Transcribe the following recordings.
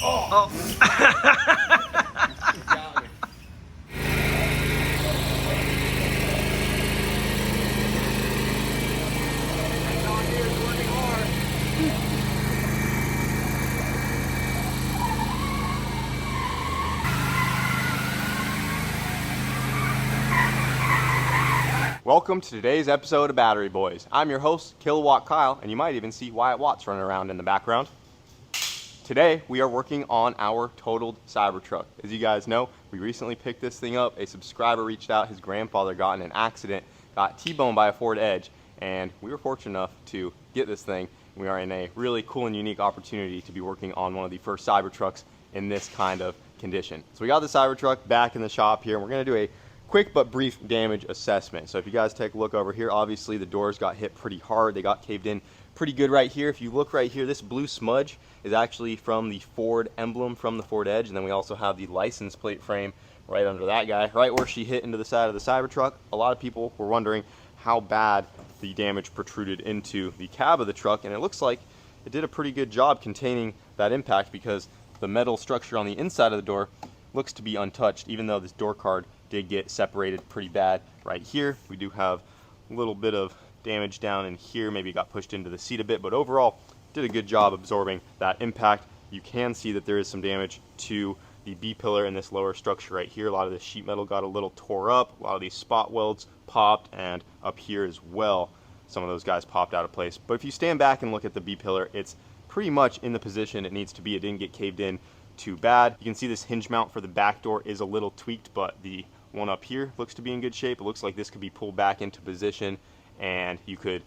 Oh. Welcome to today's episode of Battery Boys. I'm your host, Kilowatt Kyle, and you might even see Wyatt Watts running around in the background. Today, we are working on our totaled Cybertruck. As you guys know, we recently picked this thing up. A subscriber reached out, his grandfather got in an accident, got T-boned by a Ford Edge, and we were fortunate enough to get this thing. We are in a really cool and unique opportunity to be working on one of the first Cybertrucks in this kind of condition. So we got the Cybertruck back in the shop here, and we're gonna do a quick but brief damage assessment. So if you guys take a look over here, obviously the doors got hit pretty hard. They got caved in pretty good right here. If you look right here, this blue smudge is actually from the Ford emblem from the Ford Edge. And then we also have the license plate frame right under that guy, right where she hit into the side of the Cybertruck. A lot of people were wondering how bad the damage protruded into the cab of the truck. And it looks like it did a pretty good job containing that impact because the metal structure on the inside of the door looks to be untouched, even though this door card did get separated pretty bad right here. We do have a little bit of damage down in here, maybe got pushed into the seat a bit, but overall did a good job absorbing that impact. You can see that there is some damage to the B-pillar in this lower structure right here. A lot of this sheet metal got a little tore up, a lot of these spot welds popped, and up here as well some of those guys popped out of place. But if you stand back and look at the B-pillar, it's pretty much in the position it needs to be. It didn't get caved in too bad. You can see this hinge mount for the back door is a little tweaked, but the one up here looks to be in good shape. It looks like this could be pulled back into position and you could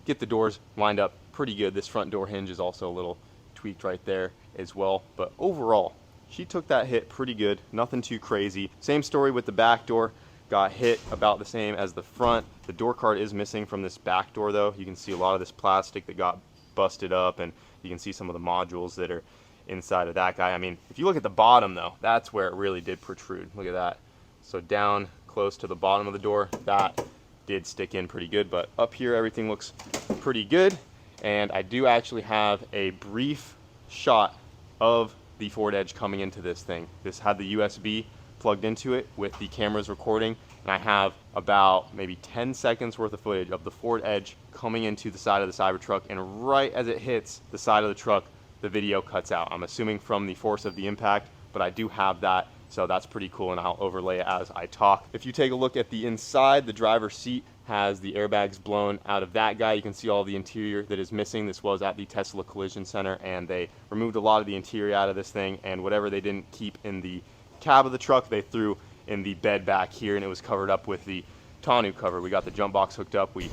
get the doors lined up pretty good. This front door hinge is also a little tweaked right there as well. But overall, she took that hit pretty good. Nothing too crazy. Same story with the back door. Got hit about the same as the front. The door card is missing from this back door though. You can see a lot of this plastic that got busted up, and you can see some of the modules that are inside of that guy. I mean, if you look at the bottom though, that's where it really did protrude. Look at that. So down close to the bottom of the door, that did stick in pretty good, but up here everything looks pretty good. And I do actually have a brief shot of the Ford Edge coming into this thing. This had the USB plugged into it with the cameras recording, and I have about maybe 10 seconds worth of footage of the Ford Edge coming into the side of the Cybertruck, and right as it hits the side of the truck, the video cuts out. I'm assuming from the force of the impact, but I do have that. So that's pretty cool, and I'll overlay it as I talk. If you take a look at the inside, the driver's seat has the airbags blown out of that guy. You can see all the interior that is missing. This was at the Tesla Collision Center, and they removed a lot of the interior out of this thing, and whatever they didn't keep in the cab of the truck, they threw in the bed back here, and it was covered up with the tonneau cover. We got the jump box hooked up. We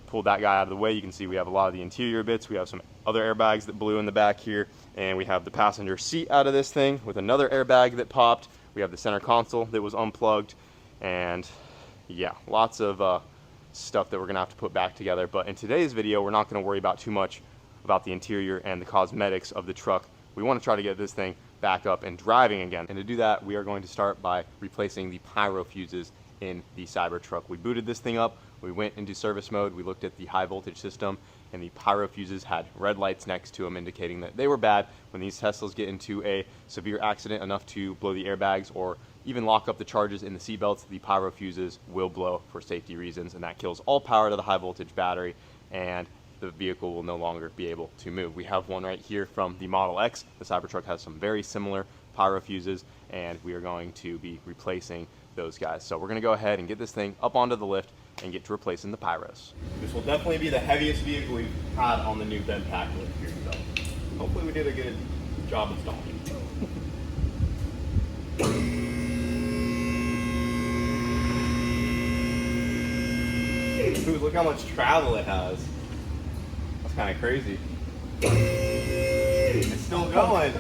pulled that guy out of the way. You can see we have a lot of the interior bits. We have some other airbags that blew in the back here, and we have the passenger seat out of this thing with another airbag that popped. We have the center console that was unplugged, and yeah, lots of stuff that we're gonna have to put back together. But in today's video, we're not gonna worry about too much about the interior and the cosmetics of the truck. We wanna try to get this thing back up and driving again. And to do that, we are going to start by replacing the pyro fuses in the Cybertruck. We booted this thing up, we went into service mode, we looked at the high voltage system, and the pyro fuses had red lights next to them indicating that they were bad. When these Teslas get into a severe accident enough to blow the airbags or even lock up the charges in the seatbelts, the pyro fuses will blow for safety reasons, and that kills all power to the high voltage battery, and the vehicle will no longer be able to move. We have one right here from the Model X. The Cybertruck has some very similar pyro fuses, and we are going to be replacing those guys. So we're gonna go ahead and get this thing up onto the lift and get to replacing the pyros. This will definitely be the heaviest vehicle we've had on the new bed pack lift here, so hopefully we did a good job installing. Dude, look how much travel it has. That's kind of crazy. It's still going.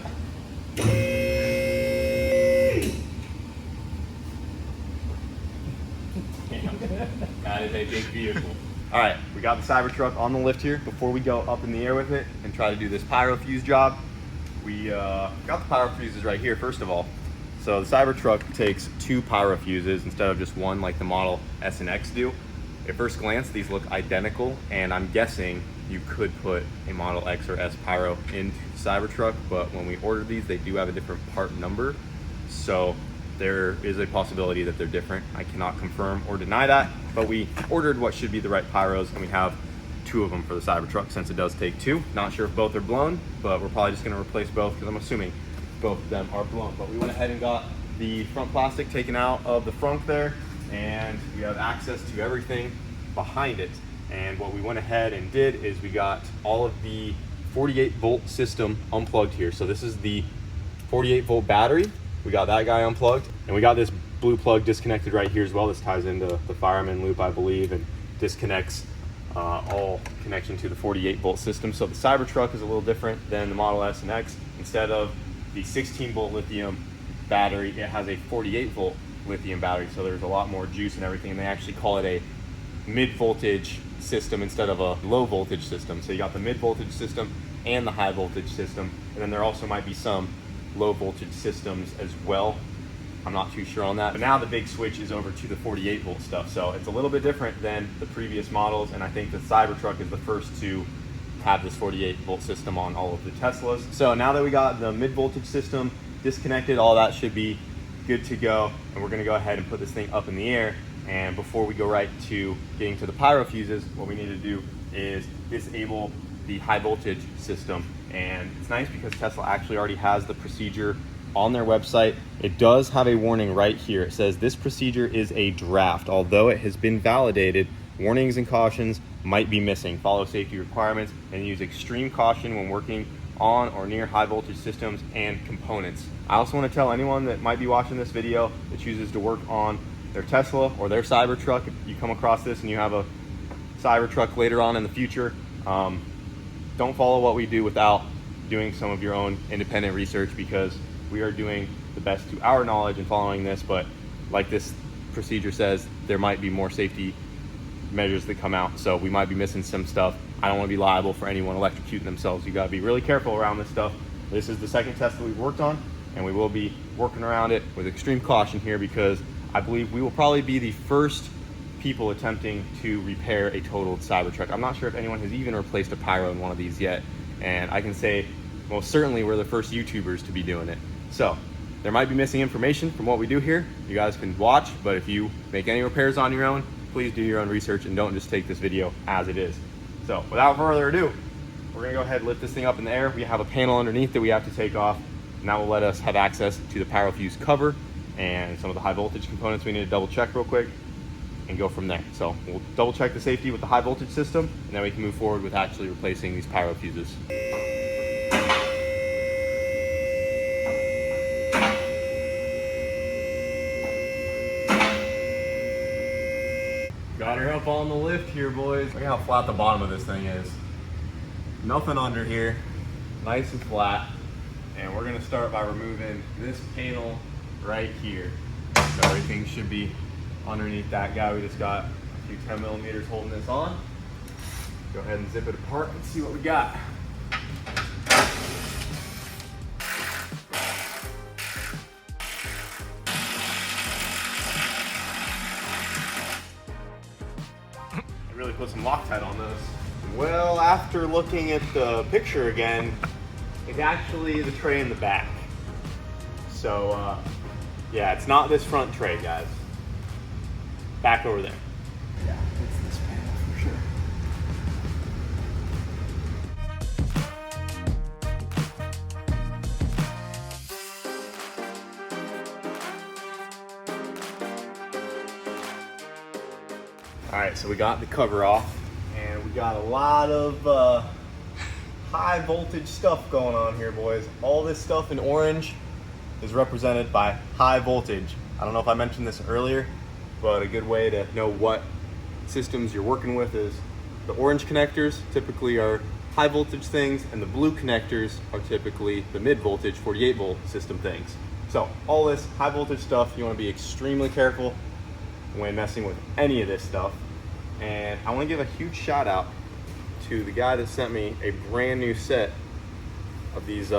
That is a big vehicle. All right, we got the Cybertruck on the lift here. Before we go up in the air with it and try to do this pyro fuse job, we got the pyro fuses right here, first of all. So the Cybertruck takes 2 pyro fuses instead of just one like the Model S and X do. At first glance, these look identical, and I'm guessing you could put a Model X or S Pyro into the Cybertruck, but when we ordered these, they do have a different part number. So there is a possibility that they're different. I cannot confirm or deny that, but we ordered what should be the right Pyros, and we have 2 of them for the Cybertruck since it does take 2. Not sure if both are blown, but we're probably just gonna replace both because I'm assuming both of them are blown. But we went ahead and got the front plastic taken out of the front there, and we have access to everything behind it. And what we went ahead and did is we got all of the 48 volt system unplugged here. So this is the 48 volt battery. We got that guy unplugged, and we got this blue plug disconnected right here as well. This ties into the fireman loop, I believe, and disconnects all connection to the 48 volt system. So the Cybertruck is a little different than the Model S and X. Instead of the 16 volt lithium battery, it has a 48 volt lithium battery. So there's a lot more juice and everything, and they actually call it a mid voltage system instead of a low voltage system. So you got the mid voltage system and the high voltage system, and then there also might be some low voltage systems as well. I'm not too sure on that, but now the big switch is over to the 48 volt stuff. So it's a little bit different than the previous models, and I think the Cybertruck is the first to have this 48 volt system on all of the Teslas. So now that we got the mid voltage system disconnected, all that should be good to go, and we're gonna go ahead and put this thing up in the air. And before we go right to getting to the pyro fuses, what we need to do is disable the high voltage system. And it's nice because Tesla actually already has the procedure on their website. It does have a warning right here. It says this procedure is a draft. Although it has been validated, warnings and cautions might be missing. Follow safety requirements and use extreme caution when working on or near high voltage systems and components. I also want to tell anyone that might be watching this video that chooses to work on their Tesla or their Cybertruck, if you come across this and you have a Cybertruck later on in the future, don't follow what we do without doing some of your own independent research, because we are doing the best to our knowledge and following this, but like this procedure says, there might be more safety measures that come out, so we might be missing some stuff. I don't want to be liable for anyone electrocuting themselves. You got to be really careful around this stuff. This is the second Tesla we've worked on, and we will be working around it with extreme caution here, because I believe we will probably be the first people attempting to repair a totaled Cybertruck. I'm not sure if anyone has even replaced a pyro in one of these yet, and I can say most certainly we're the first YouTubers to be doing it. So there might be missing information from what we do here. You guys can watch, but if you make any repairs on your own, please do your own research and don't just take this video as it is. So without further ado, we're gonna go ahead and lift this thing up in the air. We have a panel underneath that we have to take off, and that will let us have access to the pyro fuse cover and some of the high voltage components we need to double check real quick and go from there. So we'll double check the safety with the high voltage system, and then we can move forward with actually replacing these pyro fuses. Got her up on the lift here, boys. Look at how flat the bottom of this thing is. Nothing under here, nice and flat. And we're gonna start by removing this panel right here. So everything should be underneath that guy. We just got a few 10 millimeters holding this on. Go ahead and zip it apart and see what we got. I really put some Loctite on this. Well, after looking at the picture again, it's actually the tray in the back. So, yeah, it's not this front tray, guys. Back over there. Yeah, it's this panel for sure. All right, so we got the cover off, and we got a lot of high voltage stuff going on here, boys. All this stuff in orange is represented by high voltage. I don't know if I mentioned this earlier, but a good way to know what systems you're working with is the orange connectors typically are high voltage things, and the blue connectors are typically the mid voltage 48 volt system things. So all this high voltage stuff, you want to be extremely careful when messing with any of this stuff. And I want to give a huge shout out to the guy that sent me a brand new set of these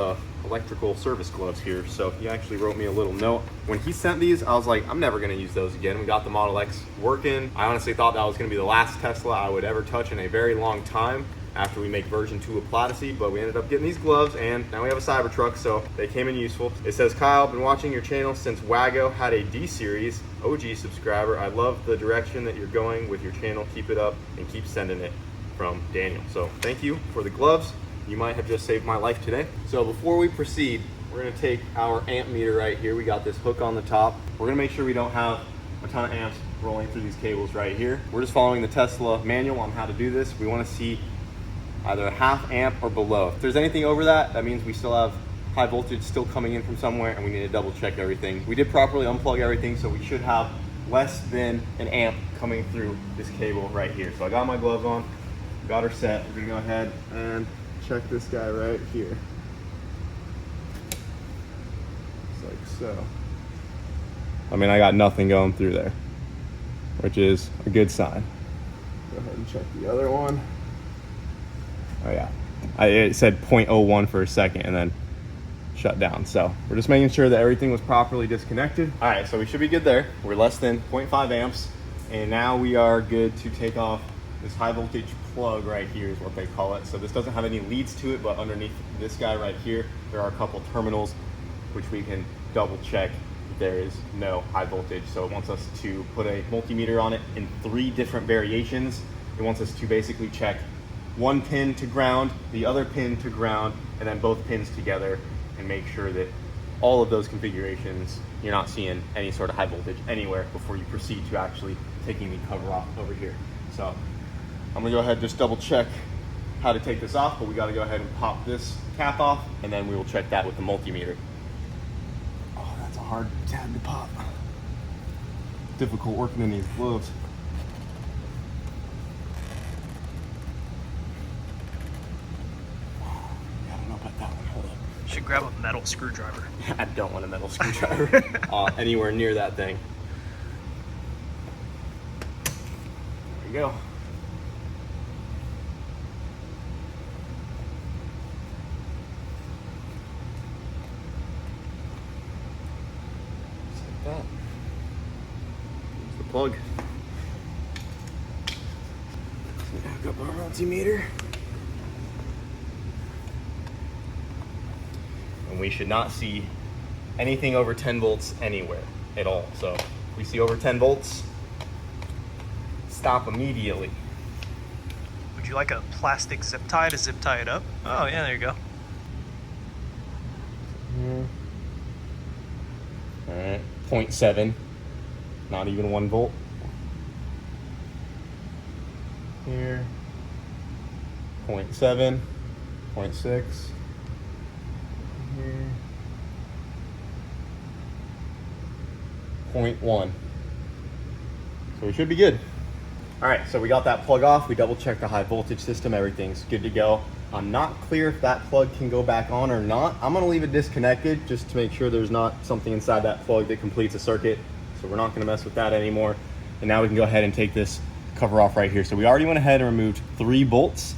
electrical service gloves here. So he actually wrote me a little note. When he sent these, I was like, I'm never gonna use those again. We got the Model X working. I honestly thought that was gonna be the last Tesla I would ever touch in a very long time. after we make version 2 of Platyseed, but we ended up getting these gloves, and now we have a Cybertruck, so they came in useful. It says, Kyle, been watching your channel since Wago had a D-Series, OG subscriber. I love the direction that you're going with your channel. Keep it up and keep sending it, from Daniel. So thank you for the gloves. You might have just saved my life today. So before we proceed, we're gonna take our amp meter right here. We got this hook on the top. We're gonna make sure we don't have a ton of amps rolling through these cables right here. We're just following the Tesla manual on how to do this. We wanna see either a half amp or below. If there's anything over that, that means we still have high voltage still coming in from somewhere, and we need to double check everything. We did properly unplug everything, so we should have less than an amp coming through this cable right here. So I got my gloves on, got her set. We're gonna go ahead and check this guy right here. Just like so. I mean, I got nothing going through there, which is a good sign. Go ahead and check the other one. Oh yeah, it said 0.01 for a second and then shut down. So we're just making sure that everything was properly disconnected. All right, so we should be good there. We're less than 0.5 amps, and now we are good to take off this high voltage plug right here is what they call it. So this doesn't have any leads to it, but underneath this guy right here, there are a couple terminals which we can double check there is no high voltage. So it wants us to put a multimeter on it in 3 different variations. It wants us to basically check one pin to ground, the other pin to ground, and then both pins together, and make sure that all of those configurations, you're not seeing any sort of high voltage anywhere before you proceed to actually taking the cover off over here. So I'm gonna go ahead and just double check how to take this off, but we gotta go ahead and pop this cap off, and then we will check that with the multimeter. Oh, that's a hard tab to pop. Difficult working in these gloves. I don't know about that one, hold up. You should grab a metal screwdriver. I don't want a metal screwdriver anywhere near that thing. There you go. Just like that. Here's the plug. Hook up our multimeter. And we should not see anything over 10 volts anywhere at all. So if we see over 10 volts, stop immediately. Would you like a plastic zip tie to zip tie it up? Oh yeah, there you go. All right, 0.7, not even 1 volt. Here, 0.7, 0.6. Here, 0.1. So we should be good. All right, so we got that plug off. We double checked the high voltage system. Everything's good to go. I'm not clear if that plug can go back on or not. I'm gonna leave it disconnected just to make sure there's not something inside that plug that completes a circuit. So we're not gonna mess with that anymore. And now we can go ahead and take this cover off right here. So we already went ahead and removed 3 bolts.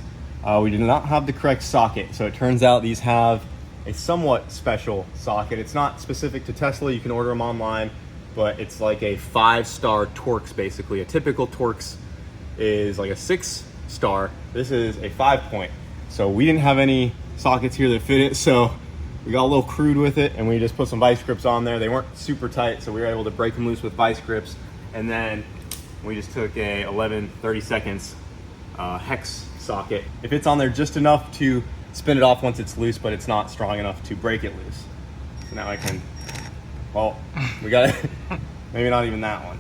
We did not have the correct socket. So it turns out these have a somewhat special socket. It's not specific to Tesla. You can order them online, but it's like a 5-star Torx basically. A typical Torx is like a 6-star. This is a 5-point. So we didn't have any sockets here that fit it, so we got a little crude with it, and we just put some vice grips on there. They weren't super tight, so we were able to break them loose with vice grips. And then we just took a 11/32 hex socket. If it's on there just enough to spin it off once it's loose, but it's not strong enough to break it loose. So now I can, well, we got it. Maybe not even that one.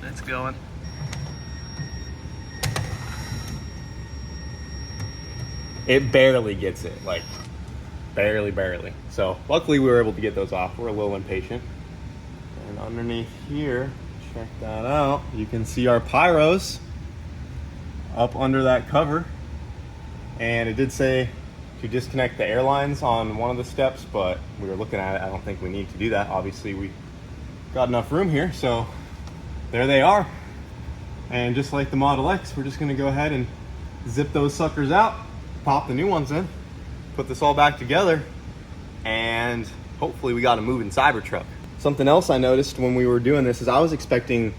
It's going. It barely gets it, like barely. So luckily we were able to get those off. We're a little impatient. And underneath here, check that out. You can see our pyros up under that cover. And it did say to disconnect the airlines on one of the steps, but we were looking at it. I don't think we need to do that. Obviously we got enough room here, so there they are. And just like the Model X, we're just gonna go ahead and zip those suckers out, pop the new ones in, put this all back together, and hopefully we got a moving Cybertruck. Something else I noticed when we were doing this is I was expecting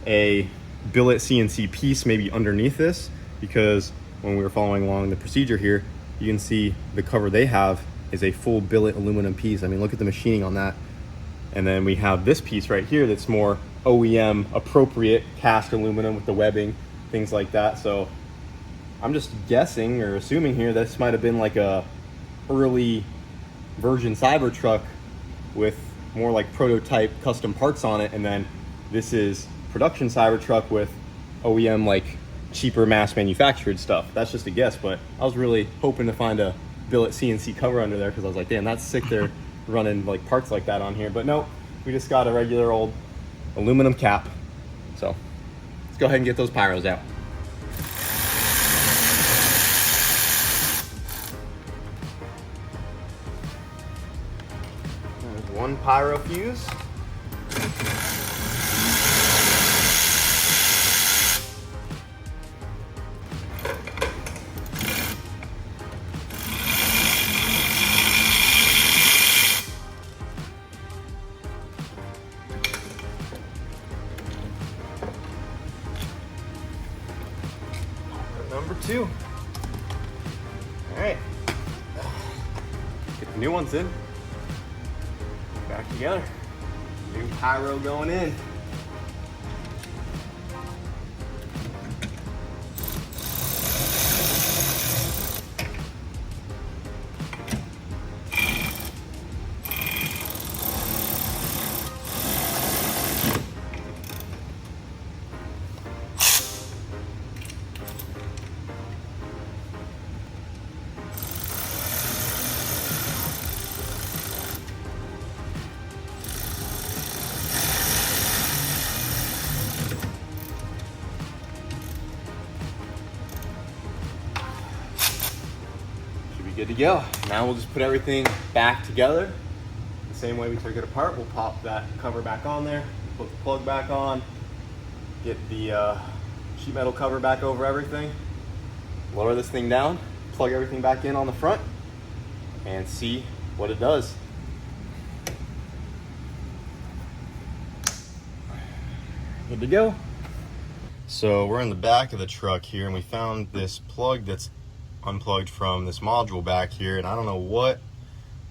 a billet CNC piece maybe underneath this, because when we were following along the procedure here, you can see the cover they have is a full billet aluminum piece. I mean, look at the machining on that. And then we have this piece right here that's more OEM appropriate, cast aluminum with the webbing, things like that. So I'm just guessing or assuming here this might have been like a early version Cybertruck with more like prototype custom parts on it, and then this is production Cybertruck with OEM like cheaper mass manufactured stuff. That's just a guess, but I was really hoping to find a billet CNC cover under there, because I was like, damn, that's sick they're running like parts like that on here. But nope, we just got a regular old aluminum cap. So let's go ahead and get those pyros out. There's one pyro fuse. Number 2. All right, get the new ones in, back together. New pyro going in. Good to go. Now we'll just put everything back together the same way we took it apart. We'll pop that cover back on there, put the plug back on, get the sheet metal cover back over everything, lower this thing down, plug everything back in on the front, and see what it does. Good to go. So we're in the back of the truck here, and we found this plug that's unplugged from this module back here, and I don't know what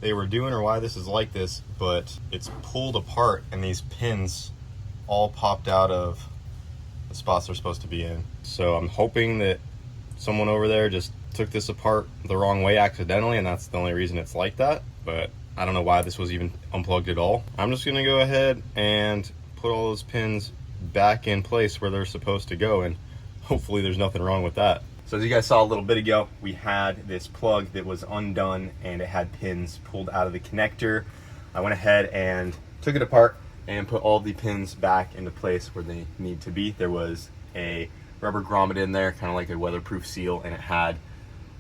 they were doing or why this is like this, but it's pulled apart and these pins all popped out of the spots they're supposed to be in. So I'm hoping that someone over there just took this apart the wrong way accidentally, and that's the only reason it's like that. But I don't know why this was even unplugged at all. I'm just gonna go ahead and put all those pins back in place where they're supposed to go, and hopefully there's nothing wrong with that. So as you guys saw a little bit ago, we had this plug that was undone and it had pins pulled out of the connector. I went ahead and took it apart and put all the pins back into place where they need to be. There was a rubber grommet in there, kind of like a weatherproof seal, and it had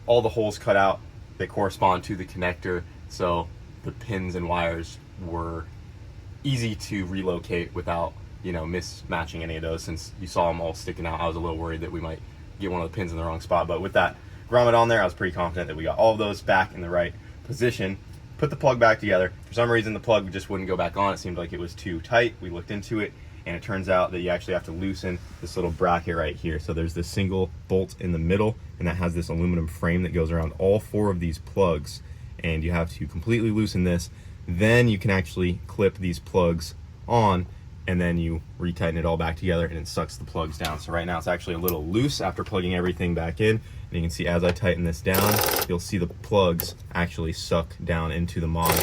all the holes cut out that correspond to the connector, so the pins and wires were easy to relocate without, you know, mismatching any of those. Since you saw them all sticking out, I was a little worried that we might get one of the pins in the wrong spot, but with that grommet on there, I was pretty confident that we got all of those back in the right position. Put the plug back together. For some reason the plug just wouldn't go back on. It seemed like it was too tight. We looked into it, and it turns out that you actually have to loosen this little bracket right here. So there's this single bolt in the middle, and that has this aluminum frame that goes around all 4 of these plugs, and you have to completely loosen this. Then you can actually clip these plugs on, and then you retighten it all back together, and it sucks the plugs down. So right now it's actually a little loose after plugging everything back in, and you can see as I tighten this down, you'll see the plugs actually suck down into the module.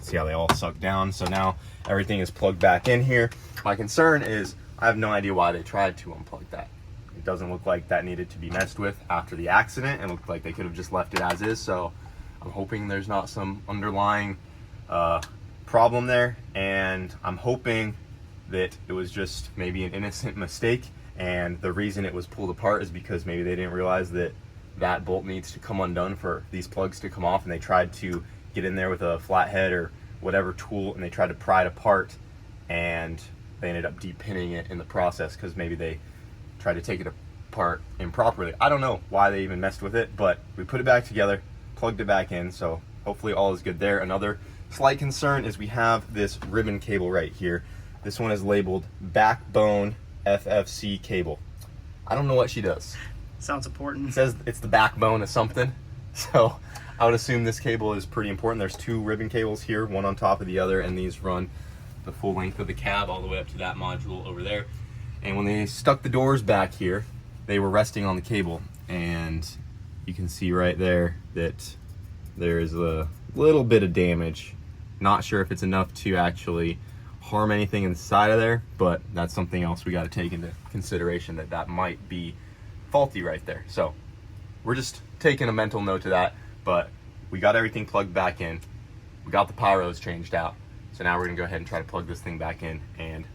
See how they all suck down? So now everything is plugged back in here. My concern is I have no idea why they tried to unplug that. It doesn't look like that needed to be messed with after the accident. It looked like they could have just left it as is. So I'm hoping there's not some underlying problem there, and I'm hoping that it was just maybe an innocent mistake, and the reason it was pulled apart is because maybe they didn't realize that that bolt needs to come undone for these plugs to come off, and they tried to get in there with a flathead or whatever tool, and they tried to pry it apart, and they ended up de-pinning it in the process because maybe they tried to take it apart improperly. I don't know why they even messed with it, but we put it back together, plugged it back in, so hopefully all is good there. Another slight concern is we have this ribbon cable right here. This one is labeled backbone FFC cable. I don't know what she does. Sounds important. It says it's the backbone of something. So I would assume this cable is pretty important. There's two ribbon cables here, one on top of the other, and these run the full length of the cab all the way up to that module over there. And when they stuck the doors back here, they were resting on the cable. And you can see right there that there's a little bit of damage. Not sure if it's enough to actually harm anything inside of there, but that's something else we got to take into consideration, that might be faulty right there. So we're just taking a mental note to that, but we got everything plugged back in. We got the pyros changed out. So now we're gonna go ahead and try to plug this thing back in and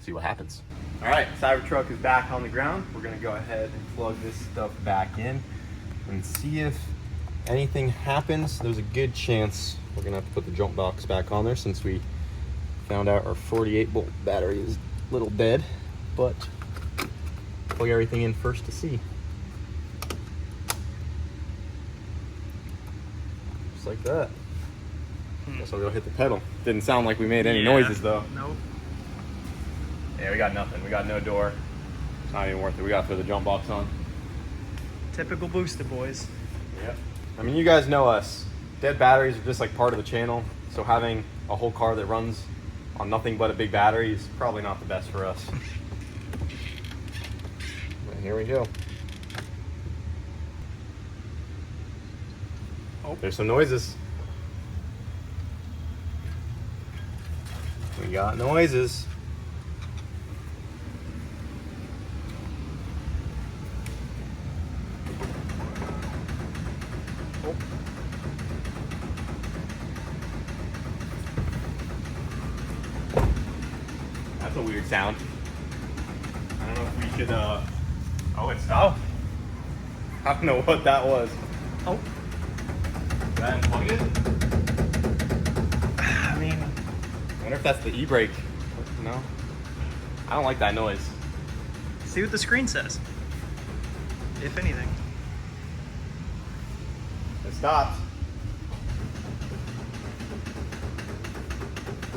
see what happens. All right, Cybertruck is back on the ground. We're gonna go ahead and plug this stuff back in and see if anything happens. There's a good chance we're gonna have to put the jump box back on there since we found out our 48 volt battery is a little dead, but plug everything in first to see. Just like that. Guess I'll go hit the pedal. Didn't sound like we made any noises though. Nope. Yeah, we got nothing. We got no door. It's not even worth it. We got to throw the jump box on. Typical Booster boys. Yep. I mean, you guys know us. Dead batteries are just like part of the channel. So having a whole car that runs on nothing but a big battery is probably not the best for us. And here we go. Oh, there's some noises. We got noises. Oh. That's a weird sound. I don't know if we should, oh, it stopped. I don't know what that was. Oh. Did I unplug it? I mean, I wonder if that's the e-brake. No? I don't like that noise. see what the screen says. If anything. It stopped.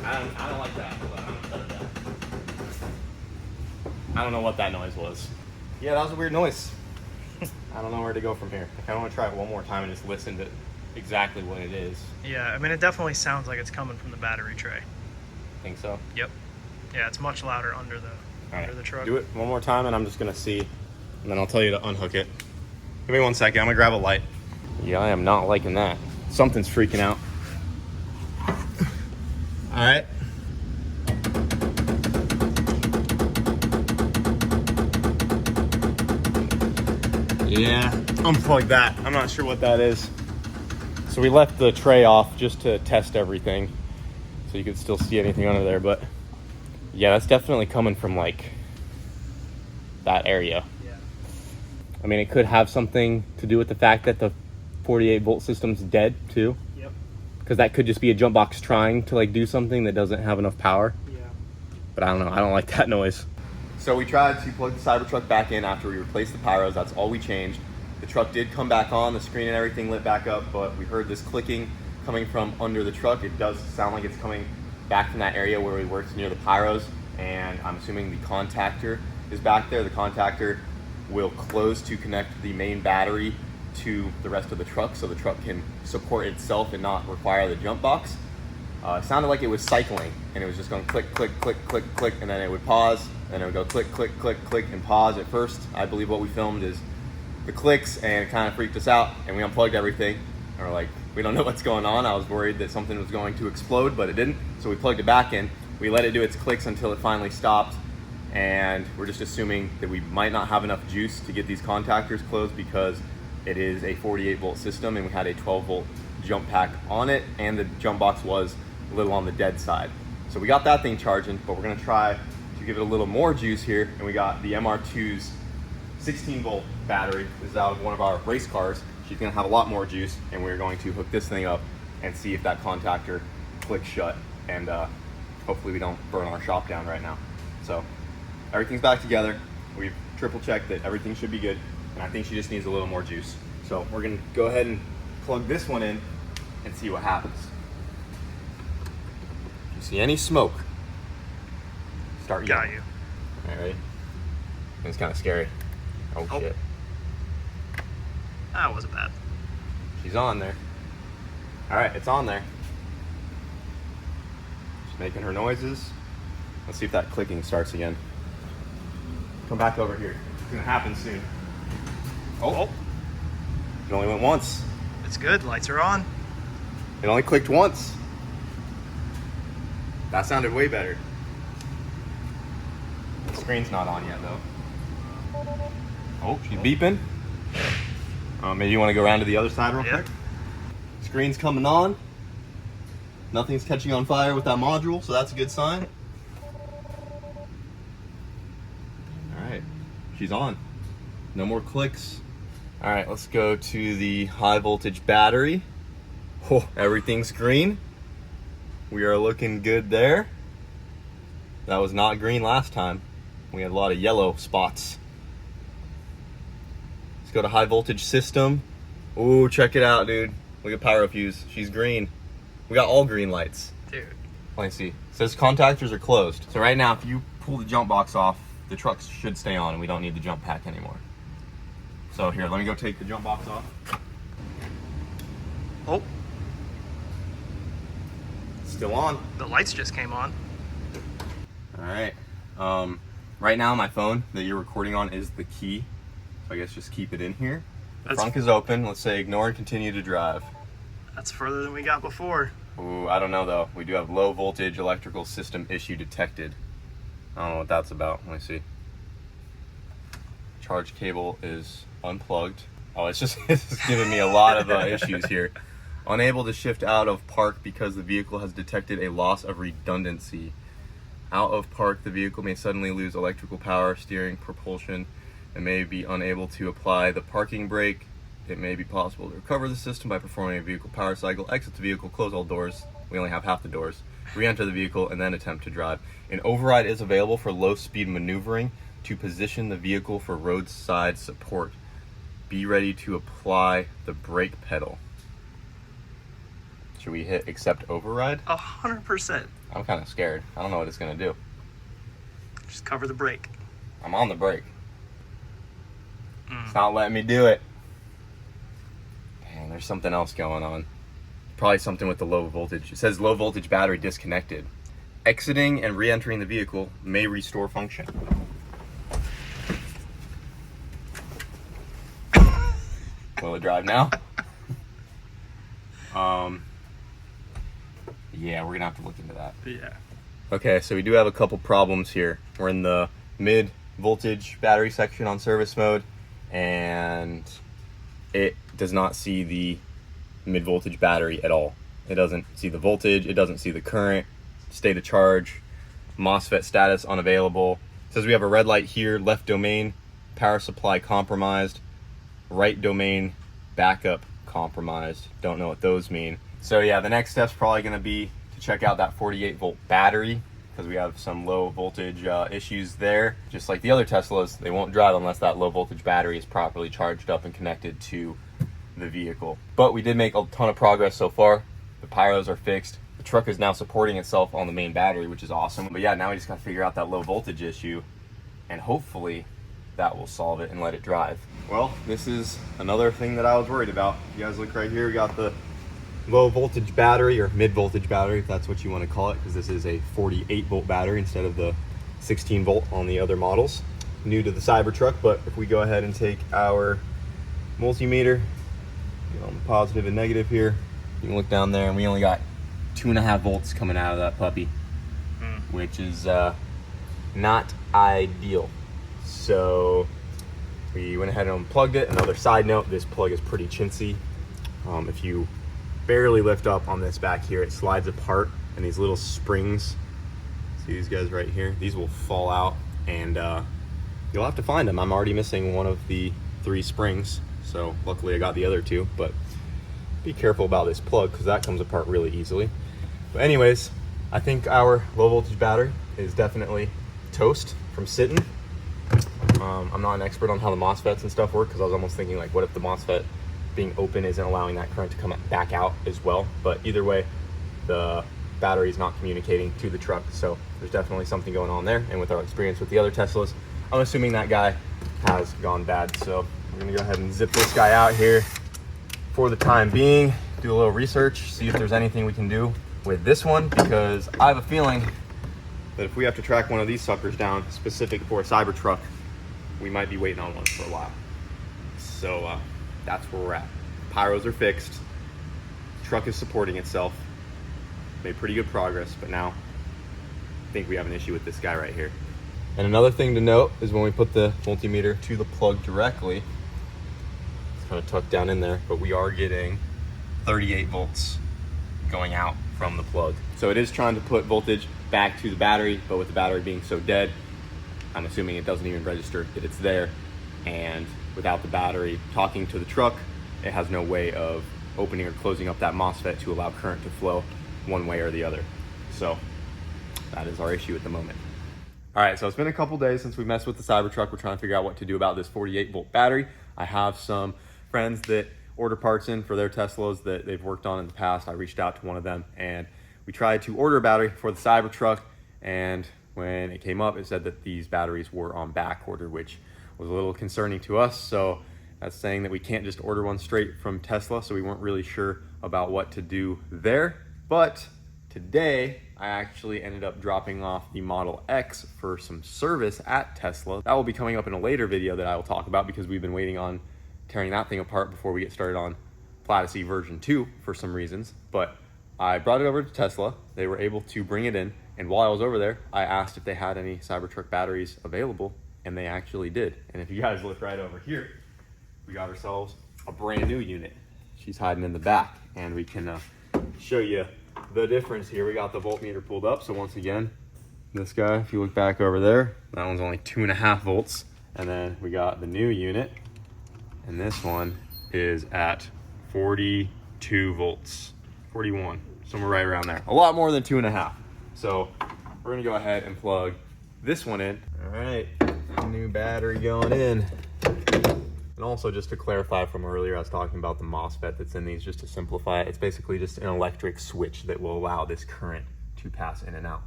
I don't like that. Hold on, I'm gonna start that. I don't know what that noise was. Yeah, that was a weird noise. I don't know where to go from here. I kind of want to try it one more time and just listen to exactly what it is. Yeah, I mean, it definitely sounds like it's coming from the battery tray. Think so? Yep. Yeah, it's much louder under the truck. Do it one more time and I'm just gonna see, and then I'll tell you to unhook it. Give me 1 second, I'm gonna grab a light. Yeah, I am not liking that. Something's freaking out. All right. Yeah, unplug that. I'm not sure what that is. So we left the tray off just to test everything so you could still see anything under there, but yeah, that's definitely coming from like that area. Yeah. I mean, it could have something to do with the fact that the 48 volt system's dead too. Yep. Because that could just be a jump box trying to like do something that doesn't have enough power. Yeah. But I don't know, I don't like that noise. So we tried to plug the Cybertruck back in after we replaced the pyros. That's all we changed. The truck did come back on, the screen and everything lit back up, but we heard this clicking coming from under the truck. It does sound like it's coming back from that area where we worked near the pyros, and I'm assuming the contactor is back there. The contactor will close to connect the main battery to the rest of the truck so the truck can support itself and not require the jump box. It sounded like it was cycling, and it was just going click, click, click, click, click, and then it would pause, and it would go click, click, click, click, and pause. At first, I believe what we filmed is the clicks, and it kind of freaked us out, and we unplugged everything, and we're like, we don't know what's going on. I was worried that something was going to explode, but it didn't, so we plugged it back in. We let it do its clicks until it finally stopped, and we're just assuming that we might not have enough juice to get these contactors closed because it is a 48 volt system, and we had a 12 volt jump pack on it, and the jump box was a little on the dead side. So we got that thing charging, but we're gonna try to give it a little more juice here, and we got the MR2's 16 volt battery. This is out of one of our race cars. She's gonna have a lot more juice, and we're going to hook this thing up and see if that contactor clicks shut, and hopefully we don't burn our shop down right now. So everything's back together. We've triple checked that everything should be good, and I think she just needs a little more juice. So we're gonna go ahead and plug this one in and see what happens. you see any smoke, start Got yelling. you. All right. It's kind of scary. Oh, Oh. shit. That wasn't bad. She's on there. All right, it's on there. She's making her noises. Let's see if that clicking starts again. Come back over here. It's gonna happen soon. Oh. It only went once. It's good. Lights are on. It only clicked once. That sounded way better. The screen's not on yet though. Oh, she's beeping. Maybe you want to go around to the other side real Yeah. quick? Screen's coming on. Nothing's catching on fire with that module, so that's a good sign. Alright, she's on. No more clicks. Alright, let's go to the high voltage battery. Oh, everything's green. We are looking good there. That was not green last time. We had a lot of yellow spots. Let's go to high voltage system. Ooh, check it out, dude. Look at Pyro Fuse. She's green. We got all green lights. Dude. Let me see. It says contactors are closed. So right now, if you pull the jump box off, the truck should stay on and we don't need the jump pack anymore. So here, let me go take the jump box off. Oh, Still on. the lights just came on. All right. Right now, my phone that you're recording on is the key. So I guess just keep it in here. The That's- trunk is open. Let's say ignore and continue to drive. That's further than we got before. Ooh, I don't know though. We do have low voltage electrical system issue detected. I don't know what that's about. Let me see. Charge cable is unplugged. Oh, it's just it's giving me a lot of issues here. Unable to shift out of park because the vehicle has detected a loss of redundancy. Out of park, the vehicle may suddenly lose electrical power, steering, propulsion, and may be unable to apply the parking brake. It may be possible to recover the system by performing a vehicle power cycle, exit the vehicle, close all doors. We only have half the doors. Re-enter the vehicle and then attempt to drive. An override is available for low-speed maneuvering to position the vehicle for roadside support. Be ready to apply the brake pedal. Should we hit accept override? 100%. I'm kind of scared. I don't know what it's gonna do. Just cover the brake. I'm on the brake. It's not letting me do it. Dang, there's something else going on. Probably something with the low voltage. It says low voltage battery disconnected. Exiting and re-entering the vehicle may restore function. Will it drive now? Yeah, we're gonna have to look into that. Yeah. Okay, so we do have a couple problems here. We're in the mid voltage battery section on service mode, and it does not see the mid voltage battery at all. It doesn't see the voltage, it doesn't see the current, state of charge, MOSFET status unavailable. It says we have a red light here, left domain, power supply compromised, right domain, backup compromised. Don't know what those mean. So yeah, the next step's probably gonna be to check out that 48 volt battery, because we have some low voltage issues there. Just like the other Teslas, they won't drive unless that low voltage battery is properly charged up and connected to the vehicle. But we did make a ton of progress so far. The pyros are fixed. The truck is now supporting itself on the main battery, which is awesome. But yeah, now we just gotta figure out that low voltage issue, and hopefully that will solve it and let it drive. Well, this is another thing that I was worried about. You guys look right here, we got the low voltage battery, or mid voltage battery, if that's what you want to call it, because this is a 48 volt battery instead of the 16 volt on the other models. New to the Cybertruck, but if we go ahead and take our multimeter, get on the positive and negative here, you can look down there and we only got 2.5 volts coming out of that puppy, which is not ideal. So we went ahead and unplugged it. Another side note, this plug is pretty chintzy. If you barely lift up on this back here, it slides apart, and these little springs, see these guys right here, these will fall out, and you'll have to find them. I'm already missing one of the 3 springs, so luckily I got the other 2, but be careful about this plug because that comes apart really easily. But anyways, I think our low voltage battery is definitely toast from sitting. I'm not an expert on how the MOSFETs and stuff work, because I was almost thinking like, what if the MOSFET being open isn't allowing that current to come back out as well? But either way, the battery is not communicating to the truck. So there's definitely something going on there. And with our experience with the other Teslas, I'm assuming that guy has gone bad. So we're gonna go ahead and zip this guy out here for the time being, do a little research, see if there's anything we can do with this one, because I have a feeling that if we have to track one of these suckers down specific for a Cybertruck, we might be waiting on one for a while. So that's where we're at. Pyros are fixed. Truck is supporting itself. Made pretty good progress, but now I think we have an issue with this guy right here. And another thing to note is when we put the multimeter to the plug directly, it's kind of tucked down in there, but we are getting 38 volts going out from the plug. So it is trying to put voltage back to the battery, but with the battery being so dead, I'm assuming it doesn't even register that it's there. And without the battery talking to the truck, it has no way of opening or closing up that MOSFET to allow current to flow one way or the other. So that is our issue at the moment. All right, so it's been a couple days since we messed with the Cybertruck. We're trying to figure out what to do about this 48 volt battery. I have some friends that order parts in for their Teslas that they've worked on in the past. I reached out to one of them and we tried to order a battery for the Cybertruck, and when it came up, it said that these batteries were on back order, which was a little concerning to us. So that's saying that we can't just order one straight from Tesla, so we weren't really sure about what to do there. But today, I actually ended up dropping off the Model X for some service at Tesla. That will be coming up in a later video that I will talk about, because we've been waiting on tearing that thing apart before we get started on Platycee version 2 for some reasons. But I brought it over to Tesla. They were able to bring it in, and while I was over there, I asked if they had any Cybertruck batteries available, and they actually did. And if you guys look right over here, we got ourselves a brand new unit. She's hiding in the back, and we can show you the difference here. We got the voltmeter pulled up, so once again, this guy, if you look back over there, that one's only 2.5 volts. And then we got the new unit, and this one is at 42 volts, 41, somewhere right around there. A lot more than 2.5. So we're gonna go ahead and plug this one in. All right, new battery going in. And also, just to clarify from earlier, I was talking about the MOSFET that's in these, just to simplify it. It's basically just an electric switch that will allow this current to pass in and out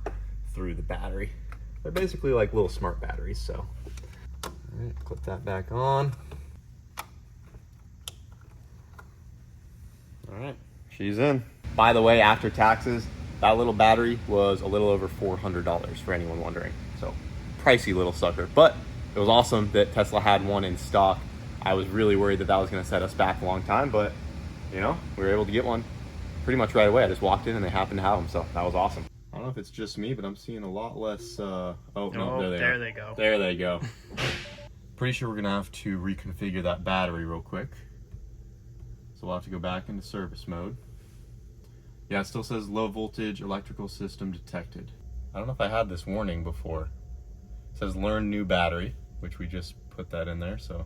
through the battery. They're basically like little smart batteries, so. All right, clip that back on. All right, she's in. By the way, after taxes, that little battery was a little over $400 for anyone wondering. So, pricey little sucker. But it was awesome that Tesla had one in stock. I was really worried that that was going to set us back a long time, but you know, we were able to get one pretty much right away. I just walked in and they happened to have them, so that was awesome. I don't know if it's just me, but I'm seeing a lot less. Oh no, there they go. There they go. Pretty sure we're gonna have to reconfigure that battery real quick. So we'll have to go back into service mode. Yeah, it still says low voltage electrical system detected. I don't know if I had this warning before. It says learn new battery, which we just put that in there, so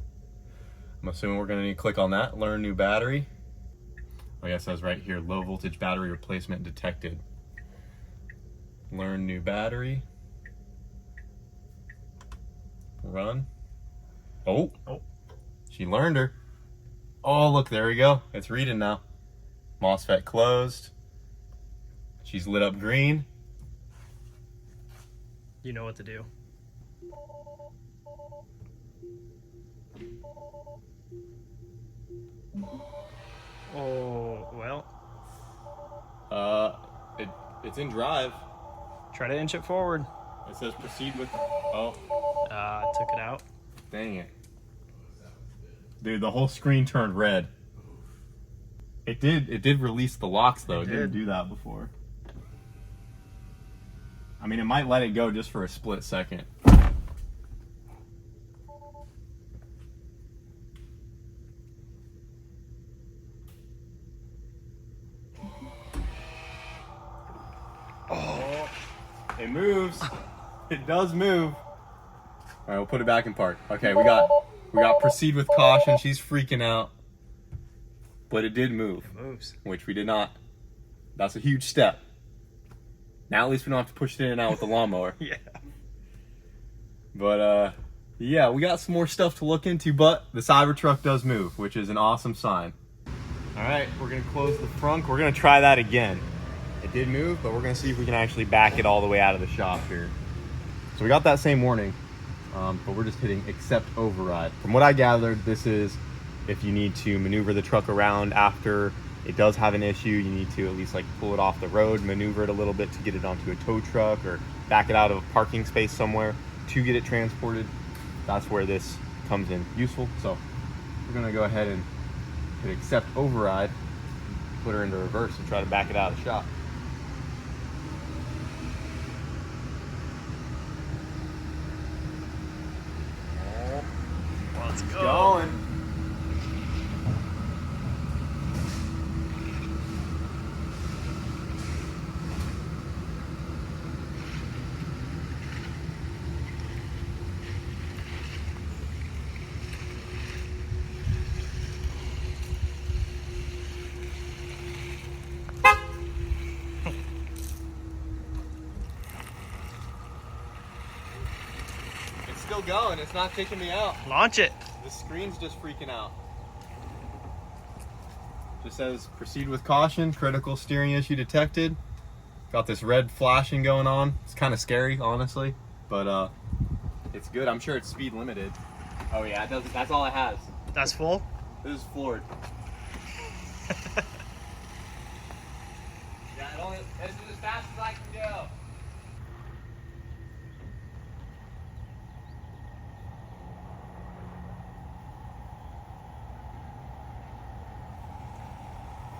I'm assuming we're gonna need to click on that, learn new battery. Oh yeah, it says right here, low voltage battery replacement detected. Learn new battery. Run. Oh, she learned her. Oh, look, there we go. It's reading now. MOSFET closed. She's lit up green. You know what to do. Oh, well. It's in drive. Try to inch it forward. It says proceed with, oh. Took it out. Dang it. Dude, the whole screen turned red. It did release the locks though. It didn't do that before. I mean, it might let it go just for a split second. Oh, it moves. It does move. All right, we'll put it back in park. Okay, we got proceed with caution. She's freaking out. But it did move. It moves. Which we did not. That's a huge step. Now at least we don't have to push it in and out with the lawnmower. Yeah. But yeah, we got some more stuff to look into, but the Cybertruck does move, which is an awesome sign. All right, we're gonna close the front. We're gonna try that again. It did move, but we're gonna see if we can actually back it all the way out of the shop here. So we got that same warning, but we're just hitting accept override. From what I gathered, this is if you need to maneuver the truck around after it does have an issue, you need to at least like pull it off the road, maneuver it a little bit to get it onto a tow truck or back it out of a parking space somewhere to get it transported. That's where this comes in useful. So we're gonna go ahead and hit accept override, put her into reverse and try to back it out of the shop. Let's go. Going. It's still going. It's not kicking me out. Launch it. The screen's just freaking out. Just says proceed with caution, critical steering issue detected. Got this red flashing going on. It's kind of scary, honestly, but it's good. I'm sure it's speed limited. Oh yeah, it does. That's all it has. That's full. This is floored. Yeah, this is as fast as I can go.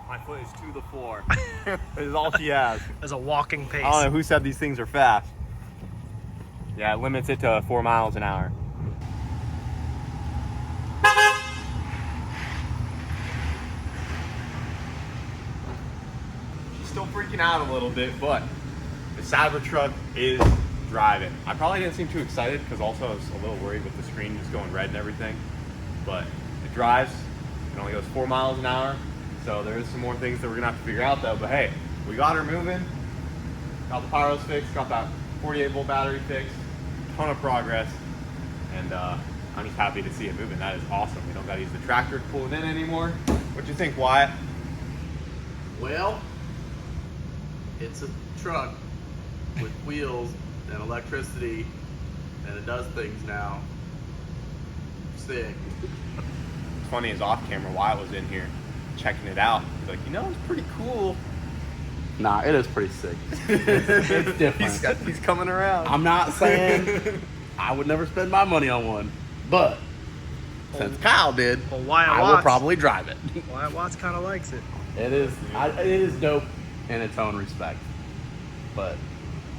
My foot is to the floor. This is all she has. There's a walking pace. I don't know who said these things are fast. Yeah, it limits it to 4 miles an hour. She's still freaking out a little bit, but the Cybertruck is driving. I probably didn't seem too excited because also I was a little worried with the screen just going red and everything. But it drives. It only goes 4 miles an hour. So there's some more things that we're gonna have to figure out though. But hey, we got her moving. Got the pyros fixed. Got that 48-volt battery fixed. Ton of progress. And I'm just happy to see it moving. That is awesome. We don't gotta use the tractor to pull it in anymore. What do you think, Wyatt? Well, it's a truck with wheels and electricity, and it does things now. Sick. It's funny, is off camera, Wyatt was in here checking it out. He's like, you know, it's pretty cool. Nah, it is pretty sick. It's different. He's coming around. I'm not saying I would never spend my money on one, but since Kyle did, Well, Wyatt I will Watts. probably drive it. Wyatt Watts kind of likes it. It is. It is dope in its own respect, but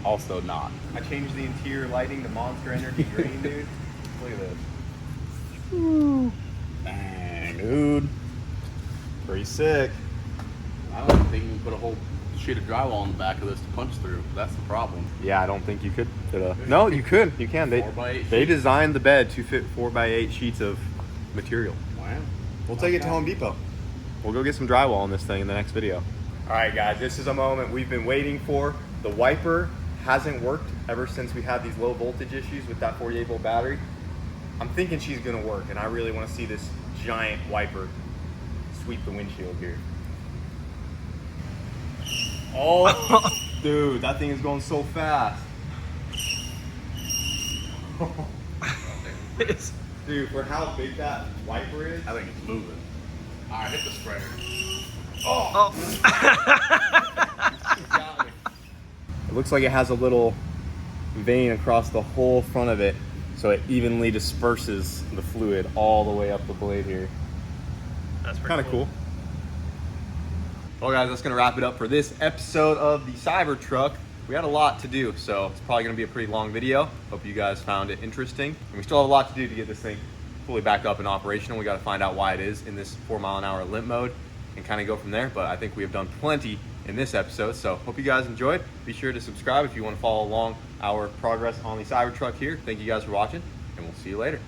also not. I changed the interior lighting to Monster Energy green, dude. Look at this. Dang, dude. Pretty sick. I don't think you can put a whole sheet of drywall on the back of this to punch through. That's the problem. Yeah, I don't think you could fit a... No, you could. You can. 4x8 They designed the bed to fit 4x8 sheets of material. Wow. We'll take it to Home Depot. We'll go get some drywall on this thing in the next video. All right, guys, this is a moment we've been waiting for. The wiper hasn't worked ever since we had these low voltage issues with that 48-volt battery. I'm thinking she's gonna work, and I really want to see this giant wiper sweep the windshield here. Oh, dude, that thing is going so fast. Dude, for how big that wiper is. I think it's moving. All right, hit the sprayer. Oh. It looks like it has a little vein across the whole front of it, so it evenly disperses the fluid all the way up the blade here. That's pretty Kind of cool. Well, guys, that's going to wrap it up for this episode of the Cybertruck. We had a lot to do, so it's probably going to be a pretty long video. Hope you guys found it interesting. And we still have a lot to do to get this thing fully back up and operational. We got to find out why it is in this 4 mile an hour limp mode and kind of go from there. But I think we have done plenty in this episode, so hope you guys enjoyed. Be sure to subscribe if you want to follow along our progress on the Cybertruck here. Thank you guys for watching, and we'll see you later.